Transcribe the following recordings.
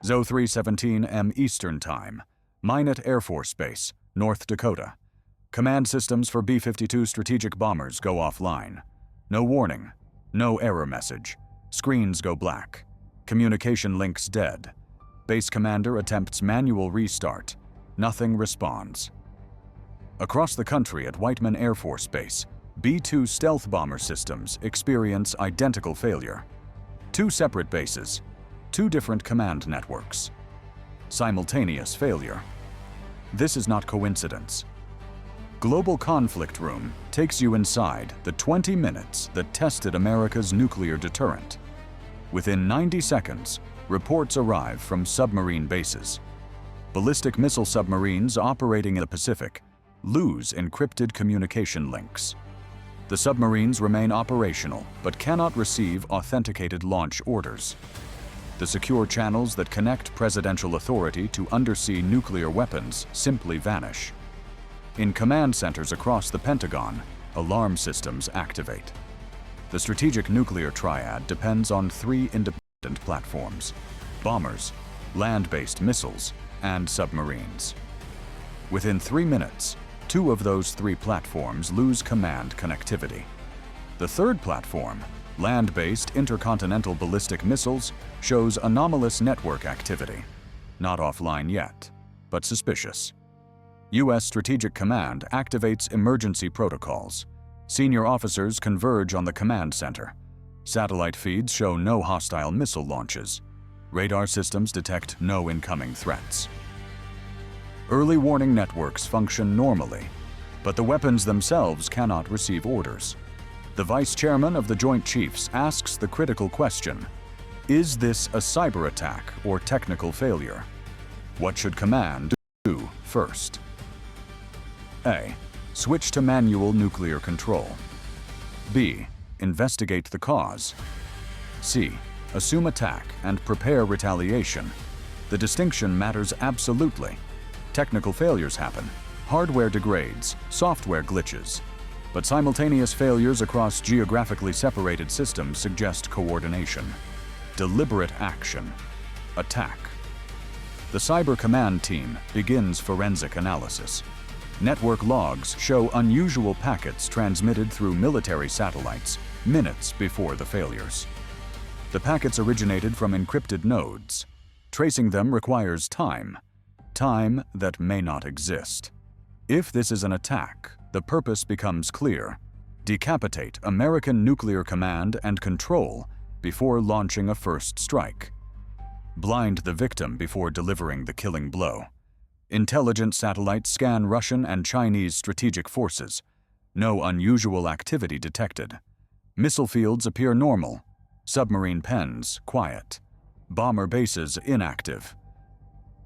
0317 M Eastern Time, Minot Air Force Base, North Dakota. Command systems for B-52 strategic bombers go offline. No warning, no error message. Screens go black. Communication links dead. Base commander attempts manual restart. Nothing responds. Across the country at Whiteman Air Force Base, B-2 stealth bomber systems experience identical failure. 2 separate bases, 2 different command networks. Simultaneous failure. This is not coincidence. GlobalConflictRoom takes you inside the 20 minutes that tested America's nuclear deterrent. Within 90 seconds, reports arrive from submarine bases. Ballistic missile submarines operating in the Pacific lose encrypted communication links. The submarines remain operational but cannot receive authenticated launch orders. The secure channels that connect presidential authority to undersea nuclear weapons simply vanish. In command centers across the Pentagon, alarm systems activate. The strategic nuclear triad depends on 3 independent platforms: bombers, land-based missiles, and submarines. Within 3 minutes, 2 of those 3 platforms lose command connectivity. The 3rd platform, land-based intercontinental ballistic missiles, shows anomalous network activity. Not offline yet, but suspicious. U.S. Strategic Command activates emergency protocols. Senior officers converge on the command center. Satellite feeds show no hostile missile launches. Radar systems detect no incoming threats. Early warning networks function normally, but the weapons themselves cannot receive orders. The Vice Chairman of the Joint Chiefs asks the critical question: is this a cyber attack or technical failure? What should command do first? A. Switch to manual nuclear control. B. Investigate the cause. C. Assume attack and prepare retaliation. The distinction matters absolutely. Technical failures happen. Hardware degrades, software glitches. But simultaneous failures across geographically separated systems suggest coordination. Deliberate action. Attack. The Cyber Command team begins forensic analysis. Network logs show unusual packets transmitted through military satellites minutes before the failures. The packets originated from encrypted nodes. Tracing them requires time that may not exist. If this is an attack, the purpose becomes clear: decapitate American nuclear command and control before launching a first strike. Blind the victim before delivering the killing blow. Intelligence satellites scan Russian and Chinese strategic forces. No unusual activity detected. Missile fields appear normal. Submarine pens quiet. Bomber bases inactive.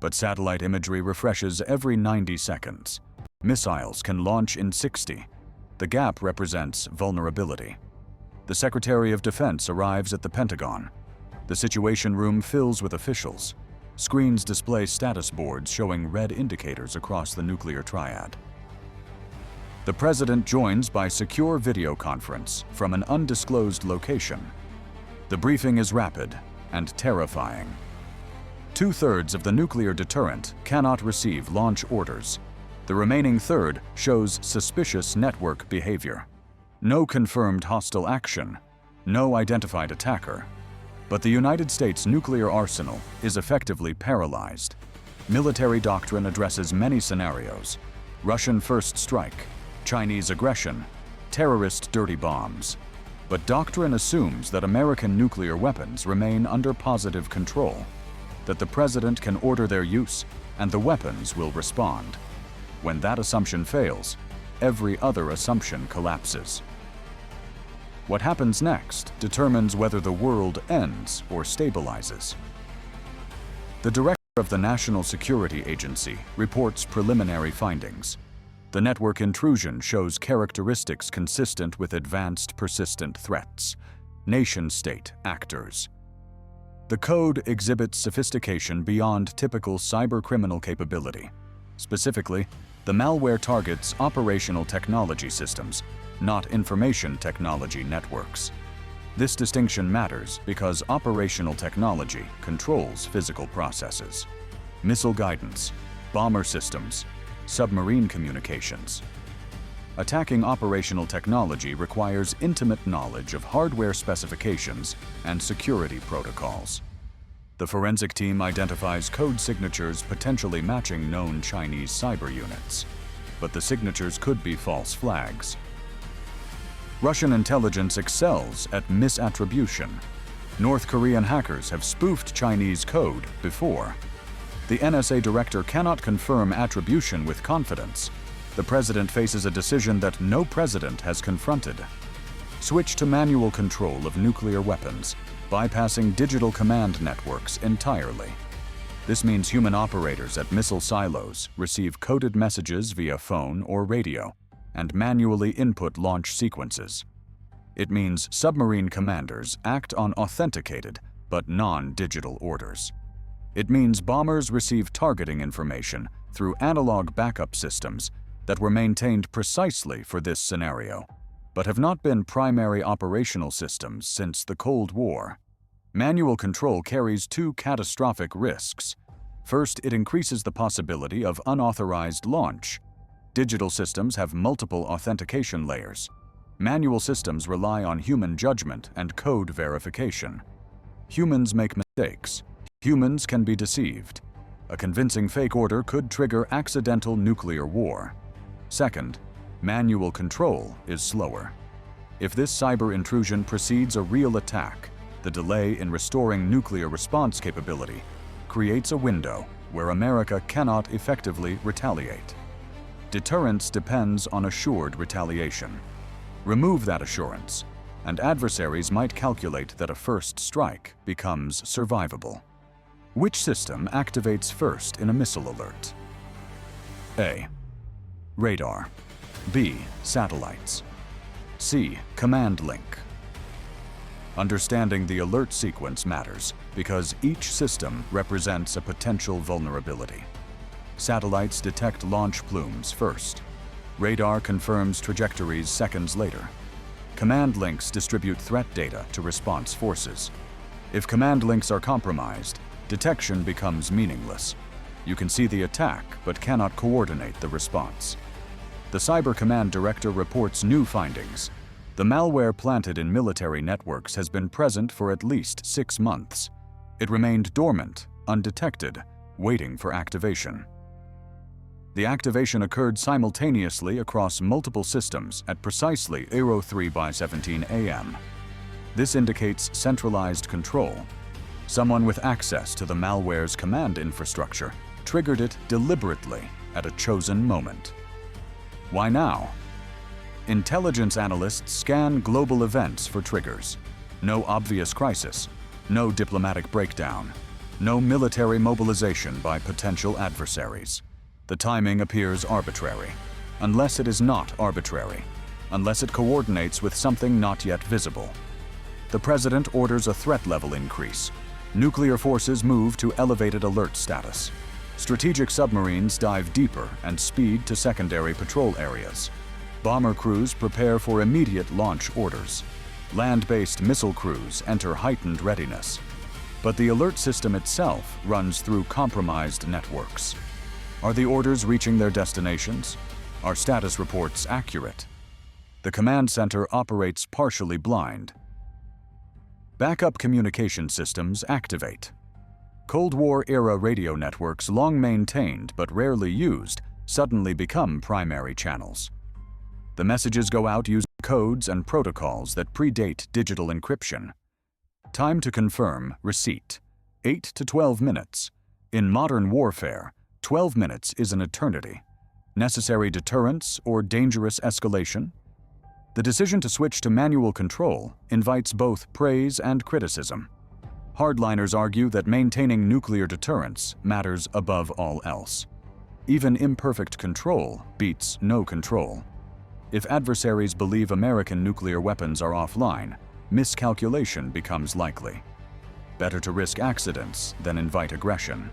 But satellite imagery refreshes every 90 seconds. Missiles can launch in 60. The gap represents vulnerability. The Secretary of Defense arrives at the Pentagon. The Situation Room fills with officials. Screens display status boards showing red indicators across the nuclear triad. The President joins by secure video conference from an undisclosed location. The briefing is rapid and terrifying. 2/3 of the nuclear deterrent cannot receive launch orders. The remaining third shows suspicious network behavior. No confirmed hostile action, no identified attacker. But the United States nuclear arsenal is effectively paralyzed. Military doctrine addresses many scenarios: Russian first strike, Chinese aggression, terrorist dirty bombs. But doctrine assumes that American nuclear weapons remain under positive control, that the President can order their use and the weapons will respond. When that assumption fails, every other assumption collapses. What happens next determines whether the world ends or stabilizes. The director of the National Security Agency reports preliminary findings. The network intrusion shows characteristics consistent with advanced persistent threats, nation-state actors. The code exhibits sophistication beyond typical cybercriminal capability. Specifically, the malware targets operational technology systems, not information technology networks. This distinction matters because operational technology controls physical processes. Missile guidance, bomber systems, submarine communications. Attacking operational technology requires intimate knowledge of hardware specifications and security protocols. The forensic team identifies code signatures potentially matching known Chinese cyber units, but the signatures could be false flags. Russian intelligence excels at misattribution. North Korean hackers have spoofed Chinese code before. The NSA director cannot confirm attribution with confidence. The president faces a decision that no president has confronted. Switch to manual control of nuclear weapons, bypassing digital command networks entirely. This means human operators at missile silos receive coded messages via phone or radio and manually input launch sequences. It means submarine commanders act on authenticated but non-digital orders. It means bombers receive targeting information through analog backup systems that were maintained precisely for this scenario, but have not been primary operational systems since the Cold War. Manual control carries two catastrophic risks. First, it increases the possibility of unauthorized launch. Digital systems have multiple authentication layers. Manual systems rely on human judgment and code verification. Humans make mistakes. Humans can be deceived. A convincing fake order could trigger accidental nuclear war. Second, manual control is slower. If this cyber intrusion precedes a real attack, the delay in restoring nuclear response capability creates a window where America cannot effectively retaliate. Deterrence depends on assured retaliation. Remove that assurance, and adversaries might calculate that a first strike becomes survivable. Which system activates first in a missile alert? A. Radar. B. Satellites. C. Command link. Understanding the alert sequence matters because each system represents a potential vulnerability. Satellites detect launch plumes first. Radar confirms trajectories seconds later. Command links distribute threat data to response forces. If command links are compromised, detection becomes meaningless. You can see the attack but cannot coordinate the response. The Cyber Command Director reports new findings. The malware planted in military networks has been present for at least 6 months. It remained dormant, undetected, waiting for activation. The activation occurred simultaneously across multiple systems at precisely 03:17 a.m. This indicates centralized control. Someone with access to the malware's command infrastructure triggered it deliberately at a chosen moment. Why now? Intelligence analysts scan global events for triggers. No obvious crisis, no diplomatic breakdown, no military mobilization by potential adversaries. The timing appears arbitrary, unless it is not arbitrary, unless it coordinates with something not yet visible. The president orders a threat level increase. Nuclear forces move to elevated alert status. Strategic submarines dive deeper and speed to secondary patrol areas. Bomber crews prepare for immediate launch orders. Land-based missile crews enter heightened readiness. But the alert system itself runs through compromised networks. Are the orders reaching their destinations? Are status reports accurate? The command center operates partially blind. Backup communication systems activate. Cold War-era radio networks, long maintained but rarely used, suddenly become primary channels. The messages go out using codes and protocols that predate digital encryption. Time to confirm receipt: 8 to 12 minutes. In modern warfare, 12 minutes is an eternity. Necessary deterrence or dangerous escalation? The decision to switch to manual control invites both praise and criticism. Hardliners argue that maintaining nuclear deterrence matters above all else. Even imperfect control beats no control. If adversaries believe American nuclear weapons are offline, miscalculation becomes likely. Better to risk accidents than invite aggression.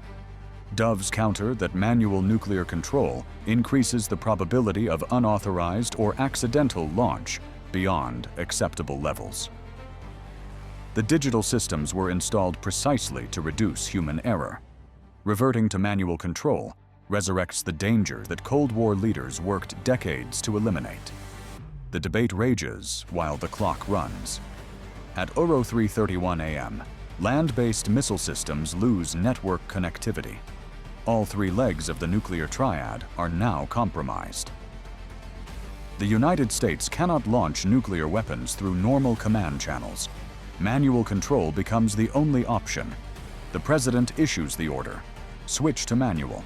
Doves counter that manual nuclear control increases the probability of unauthorized or accidental launch beyond acceptable levels. The digital systems were installed precisely to reduce human error. Reverting to manual control resurrects the danger that Cold War leaders worked decades to eliminate. The debate rages while the clock runs. At 03:31 a.m., land-based missile systems lose network connectivity. All three legs of the nuclear triad are now compromised. The United States cannot launch nuclear weapons through normal command channels. Manual control becomes the only option. The President issues the order. Switch to manual.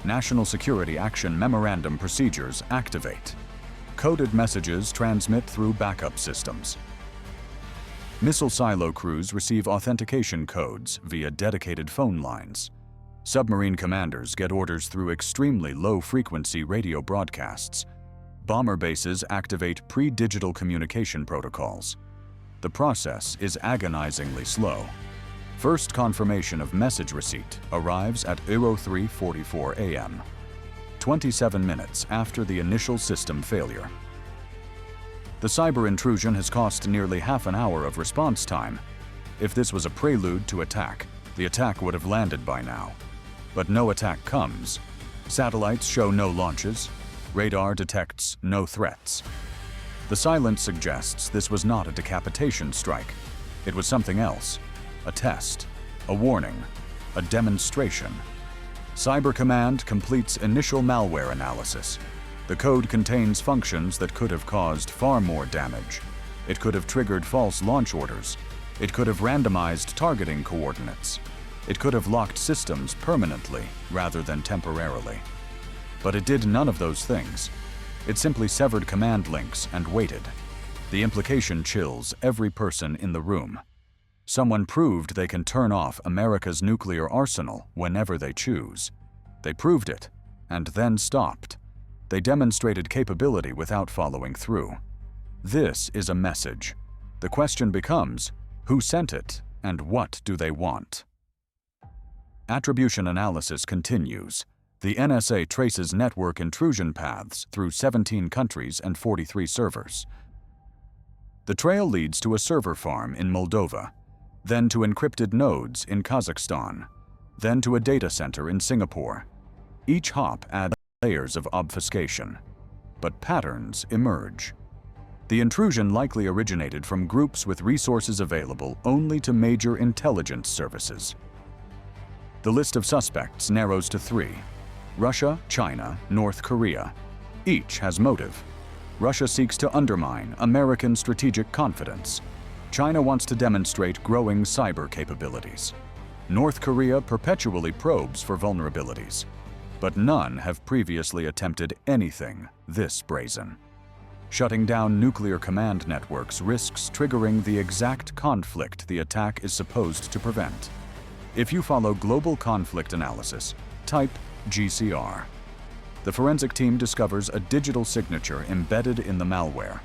National Security Action Memorandum procedures activate. Coded messages transmit through backup systems. Missile silo crews receive authentication codes via dedicated phone lines. Submarine commanders get orders through extremely low-frequency radio broadcasts. Bomber bases activate pre-digital communication protocols. The process is agonizingly slow. First confirmation of message receipt arrives at 03:44 a.m., 27 minutes after the initial system failure. The cyber intrusion has cost nearly half an hour of response time. If this was a prelude to attack, the attack would have landed by now. But no attack comes. Satellites show no launches. Radar detects no threats. The silence suggests this was not a decapitation strike. It was something else. A test, a warning, a demonstration. CyberCommand completes initial malware analysis. The code contains functions that could have caused far more damage. It could have triggered false launch orders. It could have randomized targeting coordinates. It could have locked systems permanently rather than temporarily. But it did none of those things. It simply severed command links and waited. The implication chills every person in the room. Someone proved they can turn off America's nuclear arsenal whenever they choose. They proved it, and then stopped. They demonstrated capability without following through. This is a message. The question becomes, who sent it, and what do they want? Attribution analysis continues. The NSA traces network intrusion paths through 17 countries and 43 servers. The trail leads to a server farm in Moldova, then to encrypted nodes in Kazakhstan, then to a data center in Singapore. Each hop adds layers of obfuscation, but patterns emerge. The intrusion likely originated from groups with resources available only to major intelligence services. The list of suspects narrows to 3: Russia, China, North Korea. Each has motive. Russia seeks to undermine American strategic confidence. China wants to demonstrate growing cyber capabilities. North Korea perpetually probes for vulnerabilities. But none have previously attempted anything this brazen. Shutting down nuclear command networks risks triggering the exact conflict the attack is supposed to prevent. If you follow global conflict analysis, type GCR. The forensic team discovers a digital signature embedded in the malware.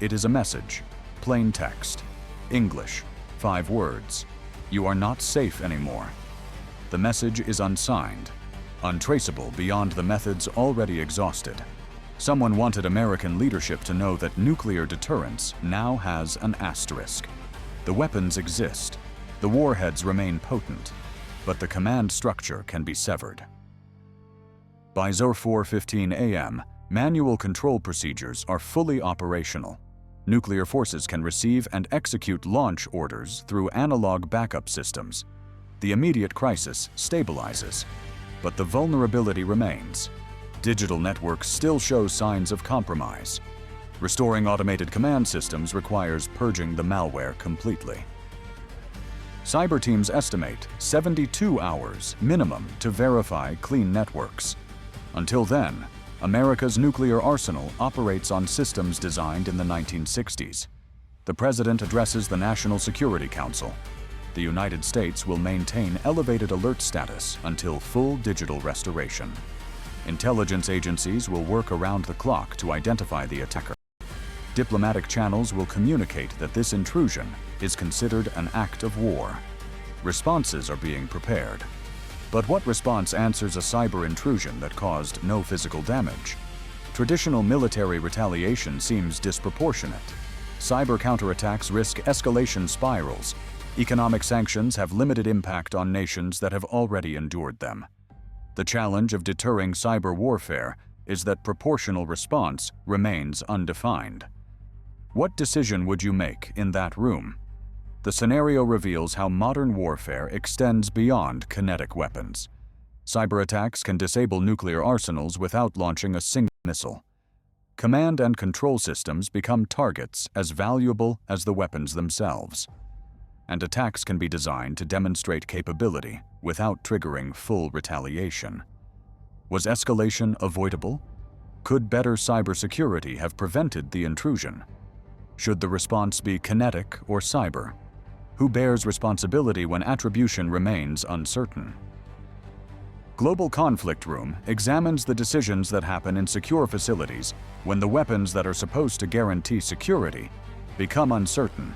It is a message, plain text, English, 5 words. You are not safe anymore. The message is unsigned, untraceable beyond the methods already exhausted. Someone wanted American leadership to know that nuclear deterrence now has an asterisk. The weapons exist, the warheads remain potent, but the command structure can be severed. By 04:15 a.m., manual control procedures are fully operational. Nuclear forces can receive and execute launch orders through analog backup systems. The immediate crisis stabilizes, but the vulnerability remains. Digital networks still show signs of compromise. Restoring automated command systems requires purging the malware completely. Cyber teams estimate 72 hours minimum to verify clean networks. Until then, America's nuclear arsenal operates on systems designed in the 1960s. The President addresses the National Security Council. The United States will maintain elevated alert status until full digital restoration. Intelligence agencies will work around the clock to identify the attacker. Diplomatic channels will communicate that this intrusion is considered an act of war. Responses are being prepared. But what response answers a cyber intrusion that caused no physical damage? Traditional military retaliation seems disproportionate. cyber counterattacks risk escalation spirals. Economic sanctions have limited impact on nations that have already endured them. The challenge of deterring cyber warfare is that proportional response remains undefined. What decision would you make in that room? The scenario reveals how modern warfare extends beyond kinetic weapons. Cyber attacks can disable nuclear arsenals without launching a single missile. Command and control systems become targets as valuable as the weapons themselves. And attacks can be designed to demonstrate capability without triggering full retaliation. Was escalation avoidable? Could better cybersecurity have prevented the intrusion? Should the response be kinetic or cyber? Who bears responsibility when attribution remains uncertain? Global Conflict Room examines the decisions that happen in secure facilities when the weapons that are supposed to guarantee security become uncertain.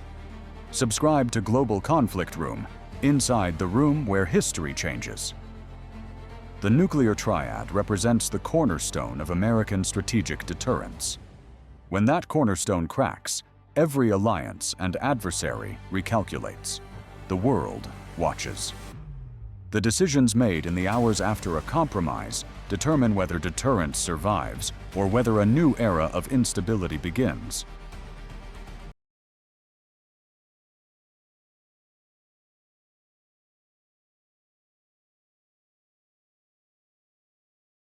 Subscribe to Global Conflict Room, inside the room where history changes. The nuclear triad represents the cornerstone of American strategic deterrence. When that cornerstone cracks, every alliance and adversary recalculates. The world watches. The decisions made in the hours after a compromise determine whether deterrence survives or whether a new era of instability begins.